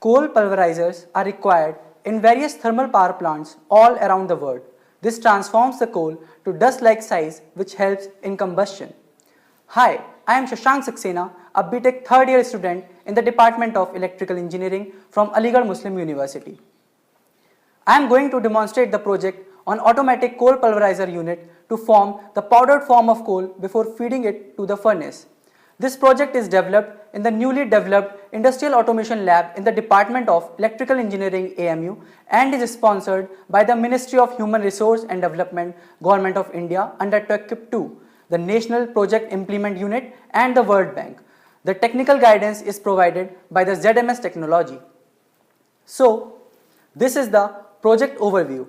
Coal pulverizers are required in various thermal power plants all around the world. This transforms the coal to dust-like size which helps in combustion. Hi, I am Shashank Saxena, a BTech third year student in the Department of Electrical Engineering from Aligarh Muslim University. I am going to demonstrate the project on automatic coal pulverizer unit to form the powdered form of coal before feeding it to the furnace. This project is developed in the newly developed Industrial Automation Lab in the Department of Electrical Engineering AMU and is sponsored by the Ministry of Human Resource and Development, Government of India under TechKIP 2, the National Project Implement Unit and the World Bank. The technical guidance is provided by the ZMS technology. So, this is the project overview.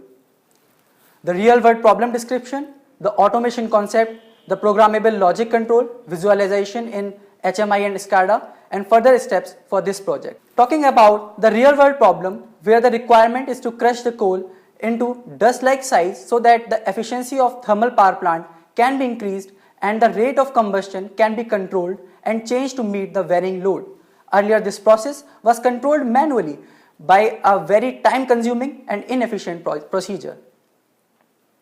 The real-world problem description, the automation concept, the programmable logic control, visualization in HMI and SCADA, and further steps for this project. Talking about the real-world problem where the requirement is to crush the coal into dust-like size so that the efficiency of thermal power plant can be increased and the rate of combustion can be controlled and changed to meet the varying load. Earlier, this process was controlled manually by a very time-consuming and inefficient procedure.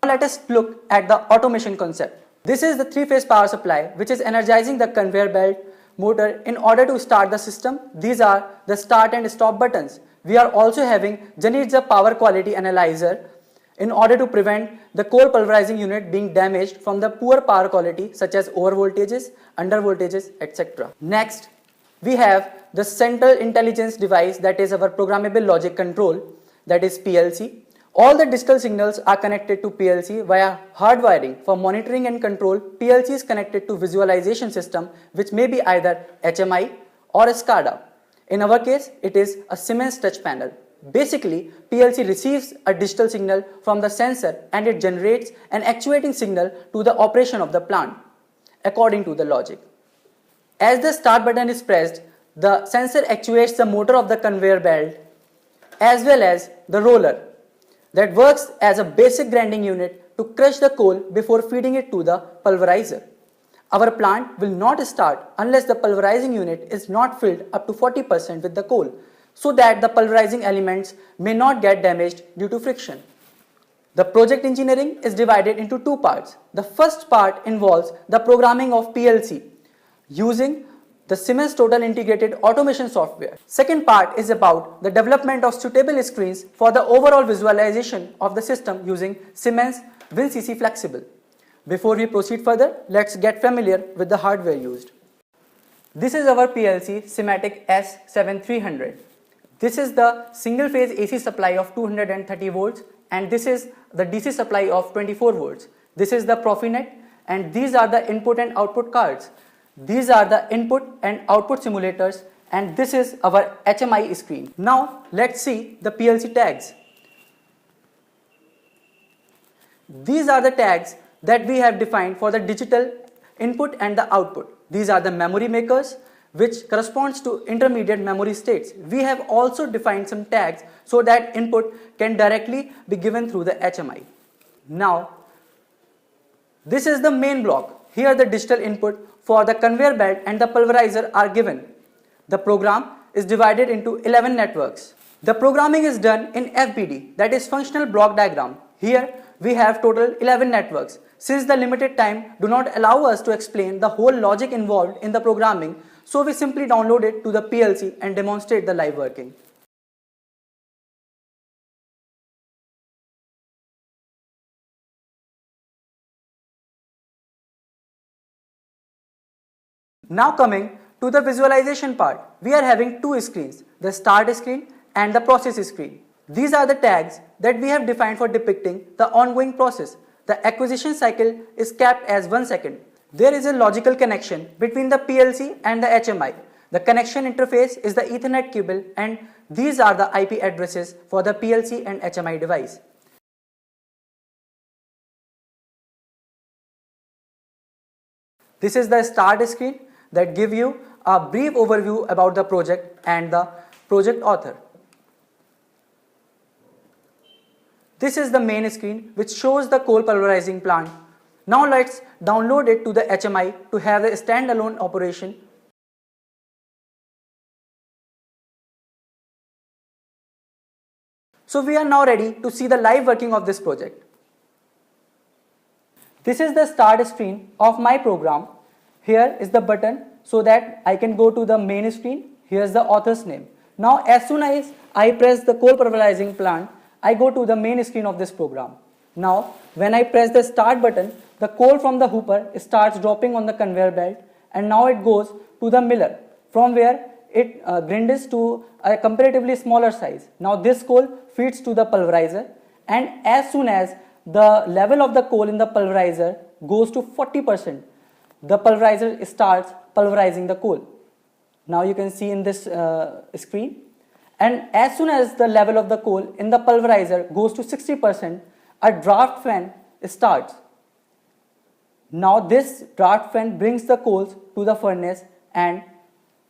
Now let us look at the automation concept. This is the three-phase power supply which is energizing the conveyor belt motor in order to start the system. These are the start and stop buttons. We are also having Janitza power quality analyzer in order to prevent the coal pulverizing unit being damaged from the poor power quality such as over voltages, under voltages, etc. Next, we have the central intelligence device, that is our programmable logic control, that is PLC. All the digital signals are connected to PLC via hardwiring. For monitoring and control, PLC is connected to visualization system which may be either HMI or SCADA. In our case, it is a Siemens touch panel. Basically, PLC receives a digital signal from the sensor and it generates an actuating signal to the operation of the plant according to the logic. As the start button is pressed, the sensor actuates the motor of the conveyor belt as well as the roller that works as a basic grinding unit to crush the coal before feeding it to the pulverizer. Our plant will not start unless the pulverizing unit is not filled up to 40% with the coal, so that the pulverizing elements may not get damaged due to friction. The project engineering is divided into two parts. The first part involves the programming of PLC using the Siemens Total Integrated Automation software. Second part is about the development of suitable screens for the overall visualization of the system using Siemens WinCC Flexible. Before we proceed further, let's get familiar with the hardware used. This is our PLC SIMATIC S7300. This is the single phase AC supply of 230 volts and this is the DC supply of 24 volts. This is the Profinet and these are the input and output cards. These are the input and output simulators and this is our HMI screen. Now let's see the PLC tags. These are the tags that we have defined for the digital input and the output. These are the memory makers which corresponds to intermediate memory states. We have also defined some tags so that input can directly be given through the HMI. Now, this is the main block. Here the digital input for the conveyor belt and the pulverizer are given. The program is divided into 11 networks. The programming is done in FBD, that is functional block diagram. Here we have total 11 networks. Since the limited time do not allow us to explain the whole logic involved in the programming, so we simply download it to the PLC and demonstrate the live working. Now coming to the visualization part, we are having two screens, the start screen and the process screen. These are the tags that we have defined for depicting the ongoing process. The acquisition cycle is capped as 1 second. There is a logical connection between the PLC and the HMI. The connection interface is the Ethernet cable and these are the IP addresses for the PLC and HMI device. This is the start screen that gives you a brief overview about the project and the project author. This is the main screen which shows the coal pulverizing plant. Now let's download it to the HMI to have the standalone operation So we are now ready to see the live working of this project. This is the start screen of my program. Here is the button so that I can go to the main screen. Here is the author's name. Now as soon as I press the coal pulverizing plant, I go to the main screen of this program. Now when I press the start button, the coal from the hooper starts dropping on the conveyor belt, and now it goes to the miller, from where it grinds to a comparatively smaller size. Now this coal feeds to the pulverizer, and as soon as the level of the coal in the pulverizer goes to 40%, the pulverizer starts pulverizing the coal. Now you can see in this screen, and as soon as the level of the coal in the pulverizer goes to 60%, a draft fan starts. Now this draft fan brings the coals to the furnace, and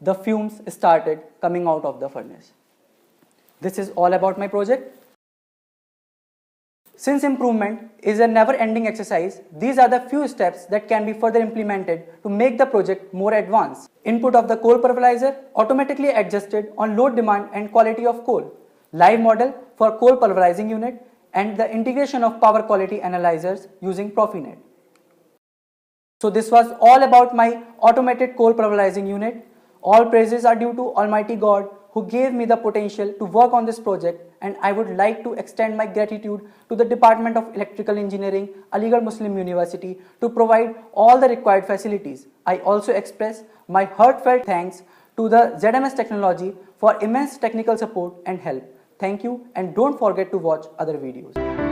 the fumes started coming out of the furnace. This is all about my project. Since improvement is a never-ending exercise, these are the few steps that can be further implemented to make the project more advanced. Input of the coal pulverizer automatically adjusted on load demand and quality of coal. Live model for coal pulverizing unit, and the integration of power quality analyzers using Profinet. So this was all about my automated coal pulverizing unit. All praises are due to Almighty God who gave me the potential to work on this project, and I would like to extend my gratitude to the Department of Electrical Engineering, Aligarh Muslim University, to provide all the required facilities. I also express my heartfelt thanks to the ZMS Technology for immense technical support and help. Thank you, and don't forget to watch other videos.